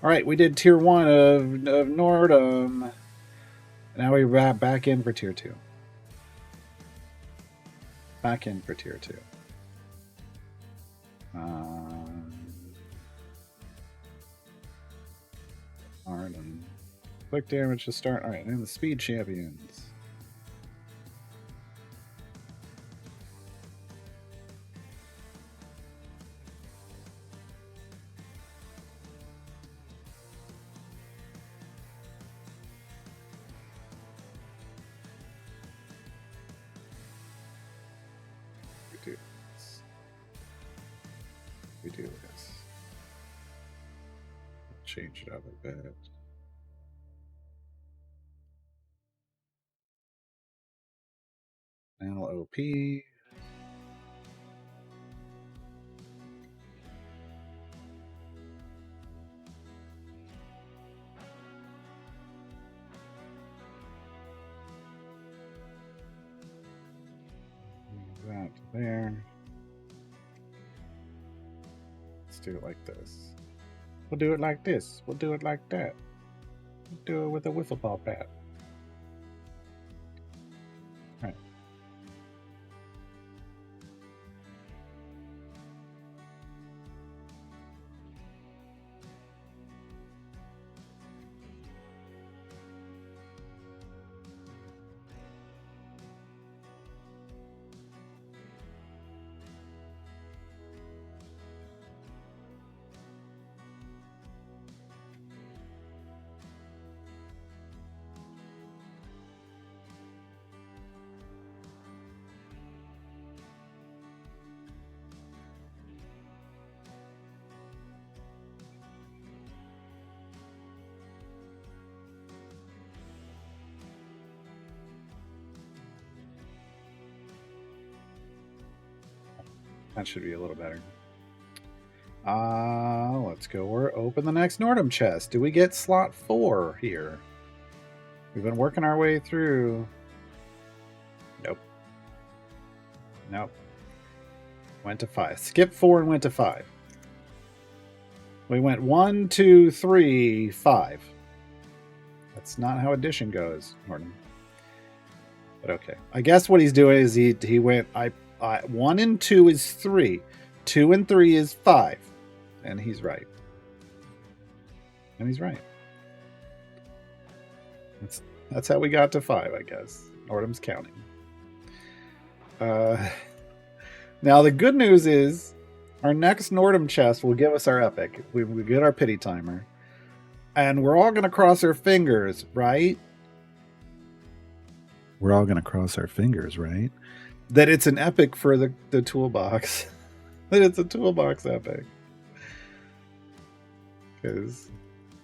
All right, we did tier 1 of Nordom. Now we wrap back in for tier 2. Back in for tier 2. Nordom. Quick damage to start. All right, and the speed champions. We do this. Change it up a bit. Now OP. That there. Let's do it like this. We'll do it like this. We'll do it like that. We'll do it with a wiffle ball bat. All right. That should be a little better. Let's go open the next Nordom chest. Do we get slot 4 here? We've been working our way through. Nope. Nope. Went to 5. Skip 4 and went to 5. We went 1, 2, 3, 5. That's not how addition goes, Nordom. But okay. I guess what he's doing is he went 1 and 2 is 3. 2 and 3 is 5. And he's right. And he's right. That's how we got to 5, I guess. Nordom's counting. Now the good news is our next Nordom chest will give us our epic. We get our pity timer. And we're all going to cross our fingers, right? We're all going to cross our fingers, right? That it's an epic for the toolbox. That it's a toolbox epic. Because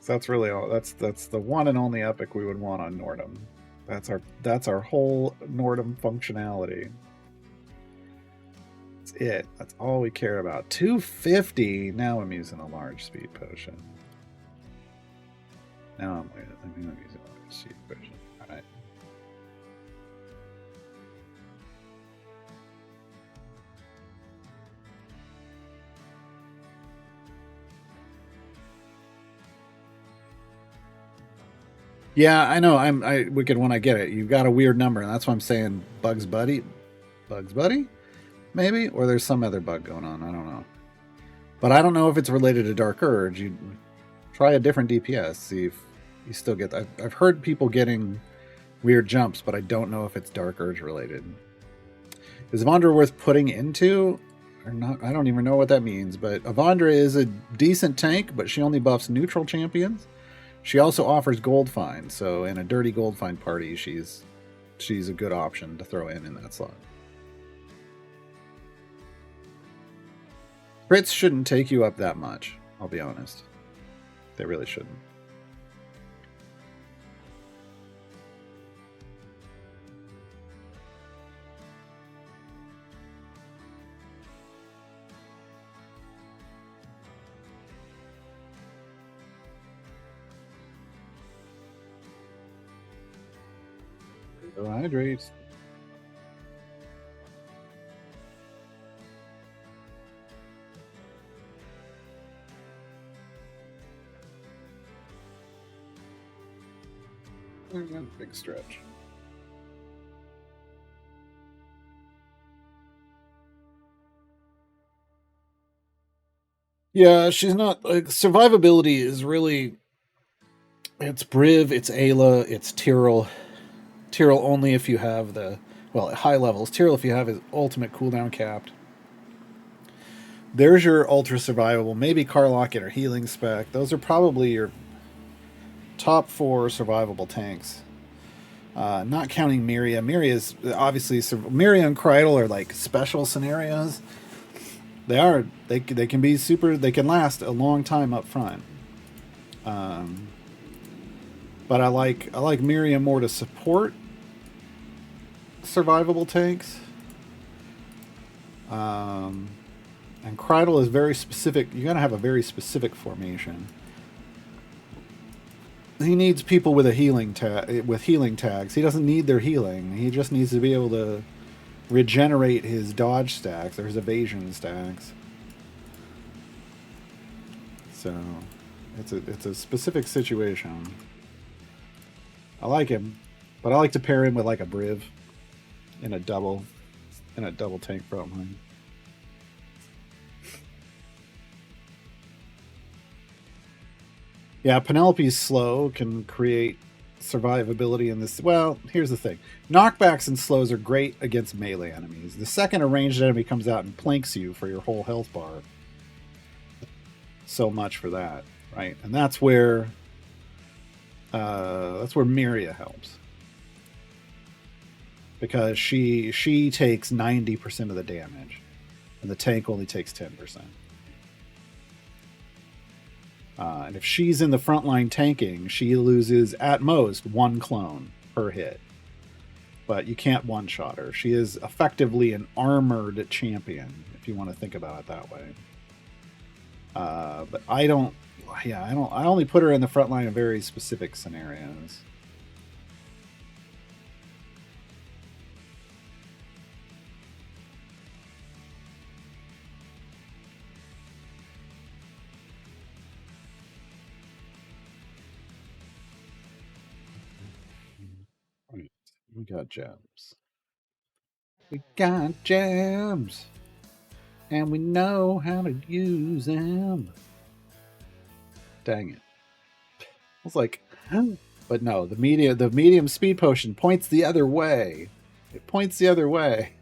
that's really all. That's the one and only epic we would want on Nordom. That's our whole Nordom functionality. That's it. That's all we care about. 250. Now I'm using a large speed potion. Now I'm using a large speed potion. All right. Yeah, I know. I Wicked when I get it. You've got a weird number, and that's why I'm saying Bugs Buddy, maybe, or there's some other bug going on. I don't know, but I don't know if it's related to Dark Urge. You try a different DPS, see if you still get. I've heard people getting weird jumps, but I don't know if it's Dark Urge related. Is Avandra worth putting into or not? I don't even know what that means. But Avandra is a decent tank, but she only buffs neutral champions. She also offers gold find, so in a dirty gold find party, she's a good option to throw in that slot. Crits shouldn't take you up that much, I'll be honest. They really shouldn't. Hydrates. Big stretch. Yeah, she's not like survivability is really it's Briv, it's Ayla, it's Tyrell. Tyrell only if you have the at high levels. Tyrell if you have his ultimate cooldown capped. There's your ultra survivable. Maybe Karlach and her healing spec. Those are probably your top 4 survivable tanks. Not counting Miria. Miria's obviously Miria and Kreidel are like special scenarios. They can be super. They can last a long time up front. But I like Miria more to support survivable tanks. And Kreidel is very specific. You gotta have a very specific formation. He needs people with healing tags. He doesn't need their healing. He just needs to be able to regenerate his dodge stacks or his evasion stacks. So it's a specific situation. I like him, but I like to pair him with like a Briv in a double tank front line. Yeah, Penelope's slow can create survivability in this. Well, here's the thing. Knockbacks and slows are great against melee enemies. The second a ranged enemy comes out and planks you for your whole health bar, so much for that, right? And that's where Miria helps. Because she takes 90% of the damage, and the tank only takes 10%. And if she's in the front line tanking, she loses at most 1 clone per hit. But you can't one-shot her. She is effectively an armored champion, if you want to think about it that way. But I only put her in the front line in very specific scenarios. We got gems. We got gems. And we know how to use them. Dang it. I was like, but no, the medium speed potion points the other way. It points the other way.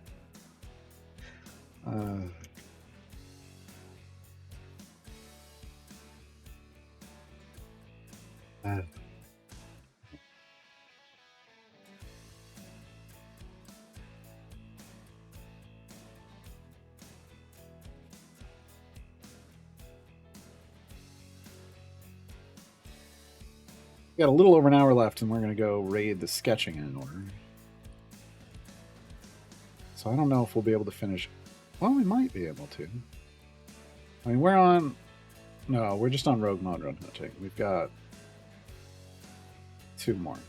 Got a little over an hour left, and we're going to go raid the sketching in order. So I don't know if we'll be able to finish. Well, we might be able to. I mean, we're on... No, we're just on Rogue Modron hunting. We've got 2 more.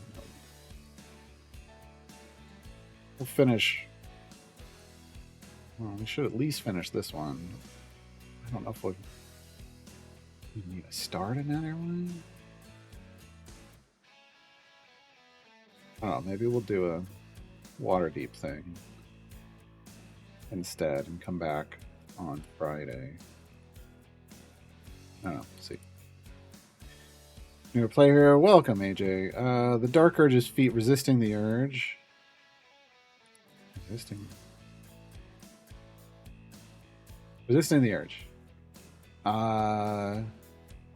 We'll finish... Well, we should at least finish this one. I don't know if we need to start another one. Oh, maybe we'll do a Waterdeep thing instead and come back on Friday. I don't know. See. New player here. Welcome, AJ. The Dark Urge's feat resisting the urge. Resisting the urge.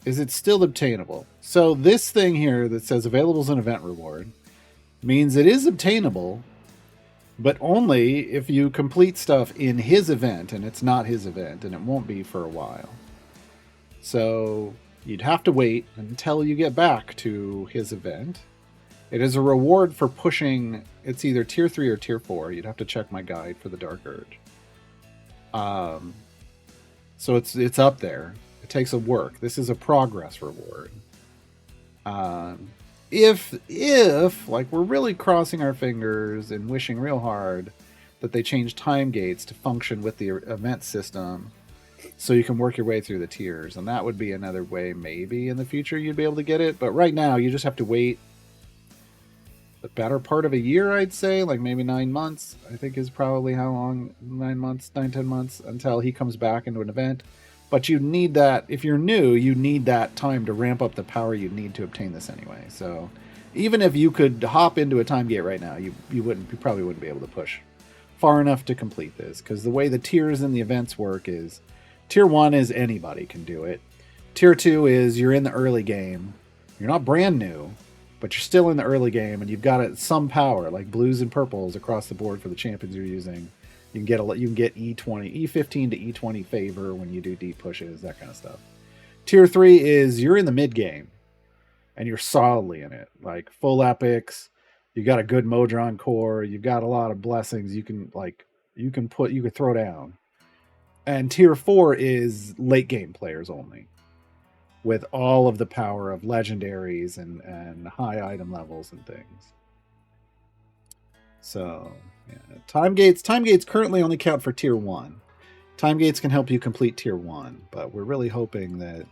Is it still obtainable? So this thing here that says available as an event reward means it is obtainable, but only if you complete stuff in his event, and it's not his event, and it won't be for a while. So you'd have to wait until you get back to his event. It is a reward for pushing. It's either tier 3 or tier 4. You'd have to check my guide for the Dark Urge. So it's up there. It takes a work. This is a progress reward. If like we're really crossing our fingers and wishing real hard that they change time gates to function with the event system so you can work your way through the tiers, and that would be another way maybe in the future you'd be able to get it, but right now you just have to wait the better part of a year, I'd say, like maybe 9 months, I think is probably how long, 9 months, 10 months until he comes back into an event. But you need that, if you're new, you need that time to ramp up the power you need to obtain this anyway. So even if you could hop into a time gate right now, you probably wouldn't be able to push far enough to complete this, because the way the tiers in the events work is tier 1 is anybody can do it. Tier 2 is you're in the early game. You're not brand new, but you're still in the early game, and you've got some power, like blues and purples across the board for the champions you're using. You can get E20, E15 to E20 favor when you do deep pushes, that kind of stuff. Tier 3 is you're in the mid game, and you're solidly in it, like full epics. You got a good Modron core. You've got a lot of blessings. You can throw down. And tier 4 is late game players only, with all of the power of legendaries and high item levels and things. So yeah, time gates currently only count for tier 1. Time gates can help you complete tier 1, but we're really hoping that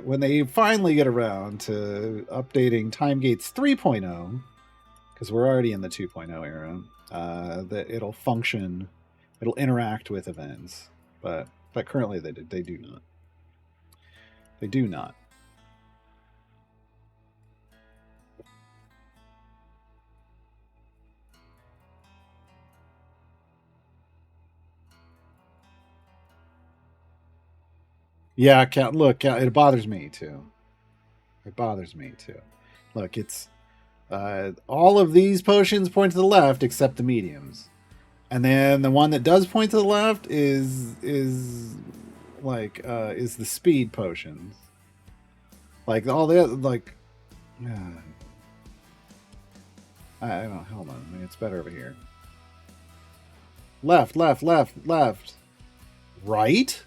when they finally get around to updating time gates 3.0, because we're already in the 2.0 era, that it'll function, it'll interact with events. But currently they do not. They do not. Yeah, look, it bothers me too. It bothers me too. Look, it's all of these potions point to the left except the mediums, and then the one that does point to the left is the speed potions. Like all the other, like, I don't know. Hold on, maybe it's better over here. Left, left, left, left, right.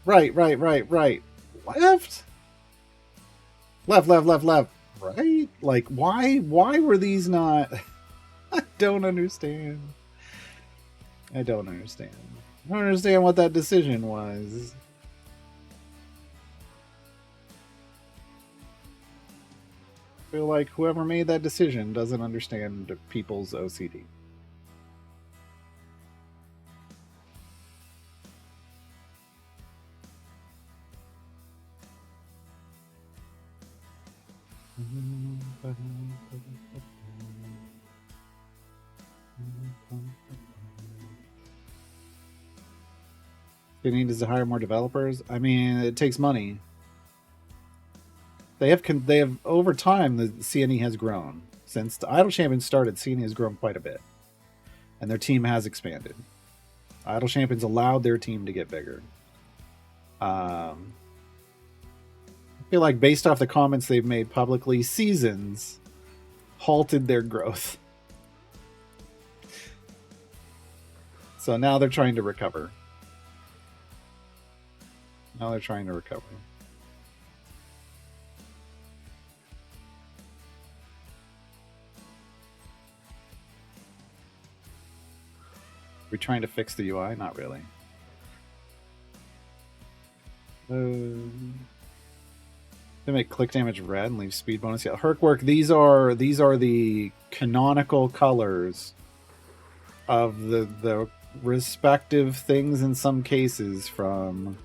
Right, right, right, right. Left? Left, left, left, left. Right? Like, why were these not... I don't understand. I don't understand what that decision was. I feel like whoever made that decision doesn't understand people's OCD. They need to hire more developers. I mean, it takes money. They have over time, the CNE has grown. Since the Idle Champions started, CNE has grown quite a bit, and their team has expanded. Idle Champions allowed their team to get bigger. I feel like based off the comments they've made publicly, Seasons halted their growth. So now they're trying to recover. We're trying to fix the UI? Not really. They make click damage red and leave speed bonus. Yeah, Hercwork. These are the canonical colors of the respective things in some cases from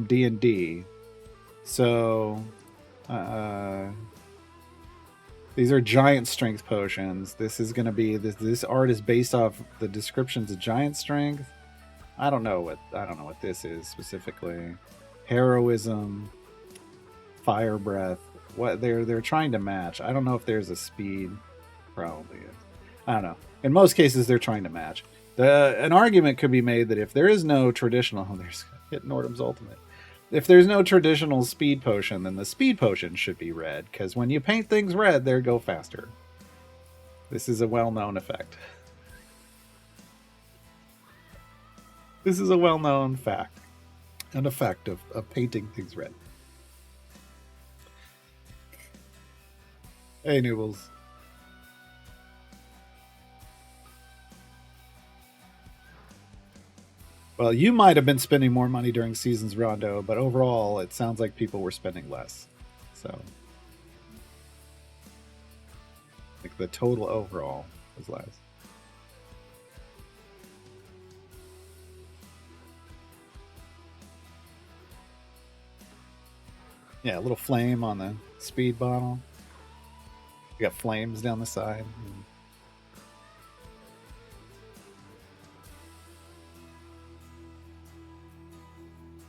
D&D. So these are giant strength potions. This is going to be this art is based off the descriptions of giant strength. I don't know what this is specifically. Heroism, fire breath. What they're trying to match. I don't know if there's a speed. Probably is. I don't know. In most cases, they're trying to match. An argument could be made that if there is no traditional, there's hit Nordom's ultimate. If there's no traditional speed potion, then the speed potion should be red, because when you paint things red, they go faster. This is a well-known effect. This is a well-known fact. An effect of painting things red. Hey, Noobles. Well, you might have been spending more money during seasons, Rondo, but overall, it sounds like people were spending less. So, like the total overall was less. Yeah, a little flame on the speed bottle. You got flames down the side.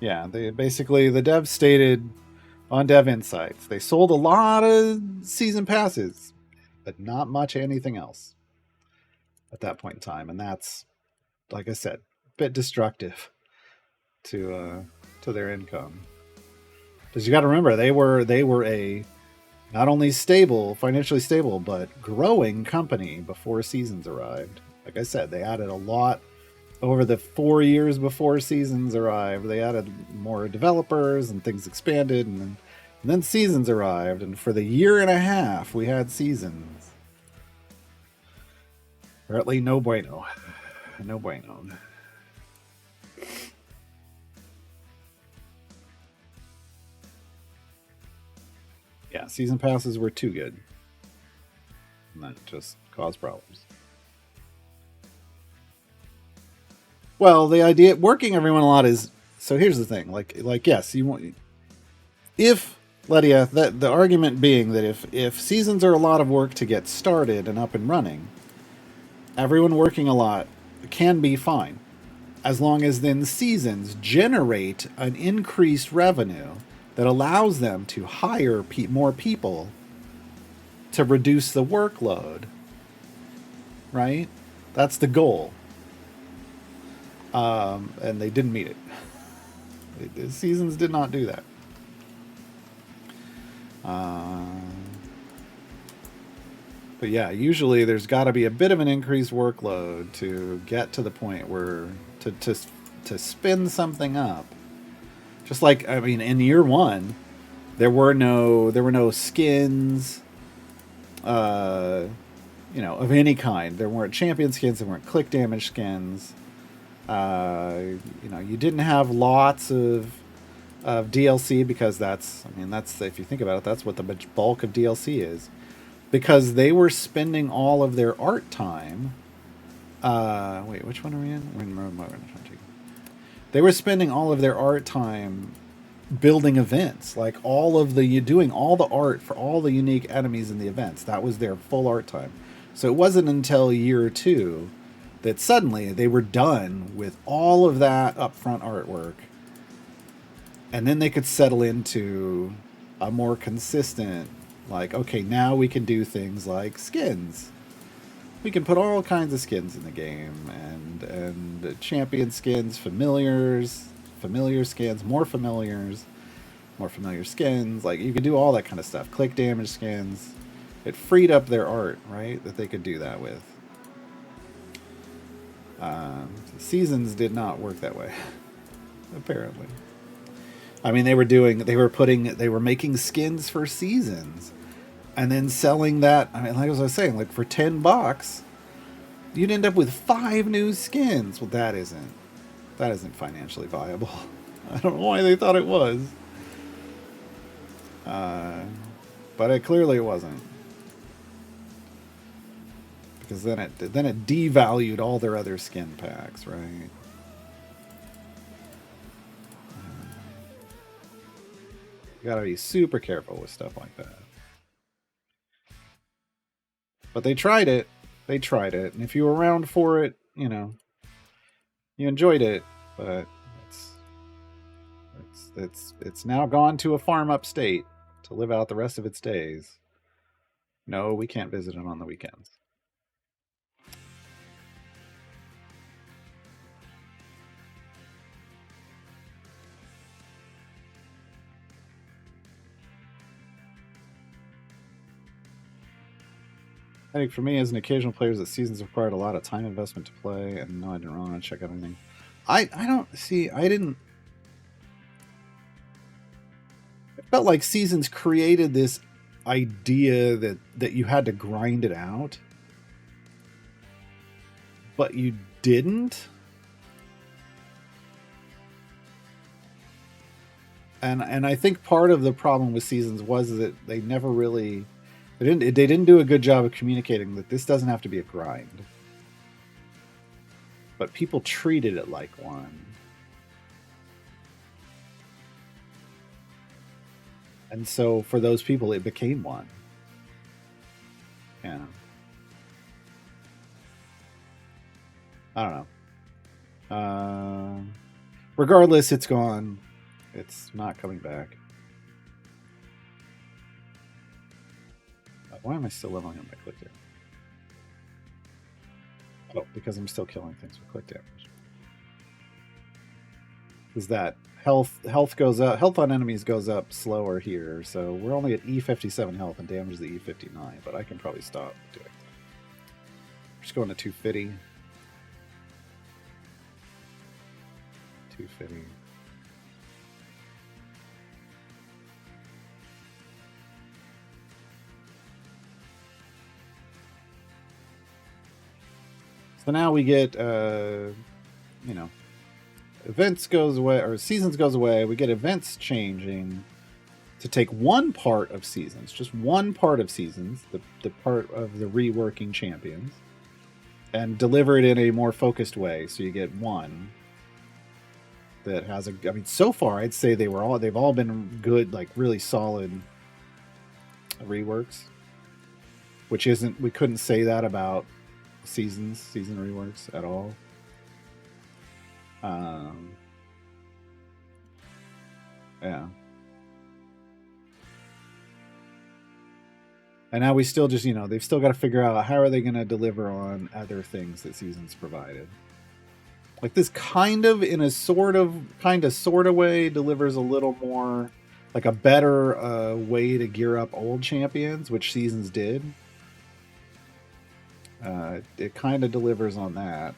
Yeah, they basically the dev stated on Dev Insights they sold a lot of season passes, but not much anything else at that point in time, and that's, like I said, a bit destructive to their income. Because you got to remember they were a not only stable, financially stable, but growing company before seasons arrived. Like I said, they added a lot over the 4 years before seasons arrived. They added more developers and things expanded, and then seasons arrived. And for the year and a half, we had seasons. Apparently, no bueno. No bueno. Yeah, season passes were too good. And that just caused problems. Well, the idea working everyone a lot is so. Here's the thing: like yes, you want if Ledia that the argument being that if seasons are a lot of work to get started and up and running, everyone working a lot can be fine, as long as then seasons generate an increased revenue that allows them to hire more people to reduce the workload. Right, that's the goal. And they didn't meet it. The seasons did not do that. But yeah, usually there's got to be a bit of an increased workload to get to the point where to spin something up. Just like, I mean, in year one, there were no skins, of any kind. There weren't champion skins. There weren't click damage skins. You didn't have lots of DLC because that's if you think about it, that's what the bulk of DLC is. Because they were spending all of their art time. Wait, which one are we in? We're in Modron. They were spending all of their art time building events, like doing all the art for all the unique enemies in the events. That was their full art time. So it wasn't until year 2 that suddenly they were done with all of that upfront artwork, and then they could settle into a more consistent, like, okay, now we can do things like skins. We can put all kinds of skins in the game, and champion skins, familiar skins, more familiar skins. Like, you could do all that kind of stuff. Click damage skins. It freed up their art, right? That they could do that with. Seasons did not work that way, apparently. I mean, they were making skins for seasons, and then selling that. I mean, like as I was saying, like for $10, you'd end up with 5 new skins. Well, that isn't financially viable. I don't know why they thought it was, but it clearly wasn't. Because then it devalued all their other skin packs, right? You gotta be super careful with stuff like that. But they tried it. And if you were around for it, you enjoyed it. But it's now gone to a farm upstate to live out the rest of its days. No, we can't visit it on the weekends. I think for me, as an occasional player, that seasons required a lot of time investment to play, and no, I didn't really want to check out anything. I don't see. I didn't. It felt like seasons created this idea that you had to grind it out, but you didn't. And I think part of the problem with seasons was that they never really they didn't do a good job of communicating that this doesn't have to be a grind. But people treated it like one. And so for those people it became one. Yeah. I don't know. Regardless, it's gone. It's not coming back. Why am I still leveling up my click damage? Oh, because I'm still killing things with click damage. Is that health goes up, health on enemies goes up slower here, so we're only at E57 health and damage is the E59, but I can probably stop doing that. Just going to 250. 250. So now we get, you know, events goes away, or seasons goes away. We get events changing to take one part of seasons, just one part of seasons, the part of the reworking champions, and deliver it in a more focused way. So you get one that has a. I mean, so far I'd say they've all been good, like really solid reworks. Which isn't, we couldn't say that about season reworks at all. Yeah. And now we still just, they've still got to figure out how are they going to deliver on other things that seasons provided. Like this kind of, in a sort of way, delivers a little more, like a better way to gear up old champions, which seasons did. It kind of delivers on that.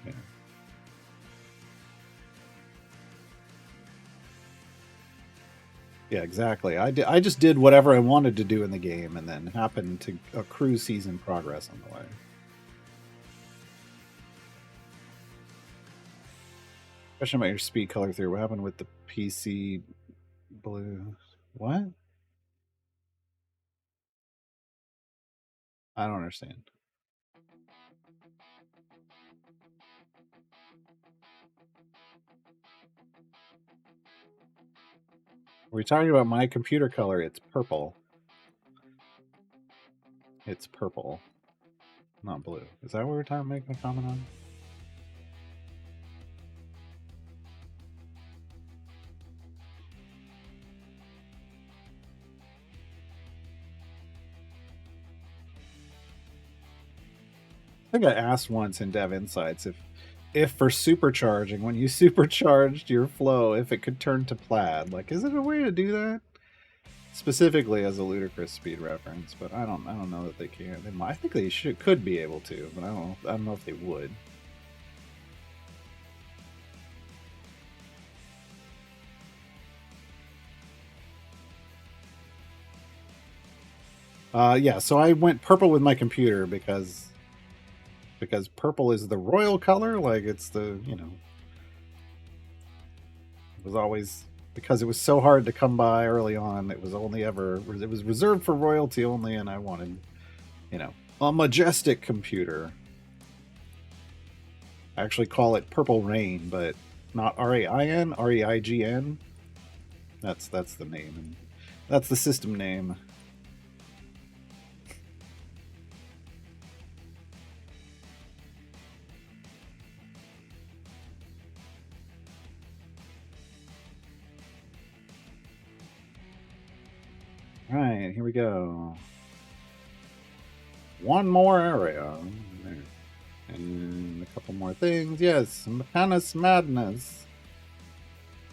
Yeah. Yeah, exactly. I just did whatever I wanted to do in the game and then happened to accrue season progress on the way. Question about your speed color theory. What happened with the PC blue? What? I don't understand. Are we talking about my computer color? It's purple. It's purple, not blue. Is that what we're talking, making a comment on? I think I asked once in Dev Insights if for supercharging, when you supercharged your flow, if it could turn to plaid. Like, is it a way to do that? Specifically as a ludicrous speed reference, but I don't know that they can. I think they could be able to, but I don't know if they would. Yeah, so I went purple with my computer because purple is the royal color. Like, it's the, it was always, because it was so hard to come by early on, it was reserved for royalty only, and I wanted, a majestic computer. I actually call it Purple Rain, but not RAIN, REIGN. That's the name. That's the system name. All right, here we go. One more area. And a couple more things. Yes, Mechanus Madness.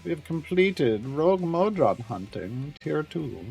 We have completed Rogue Modron hunting, Tier 2.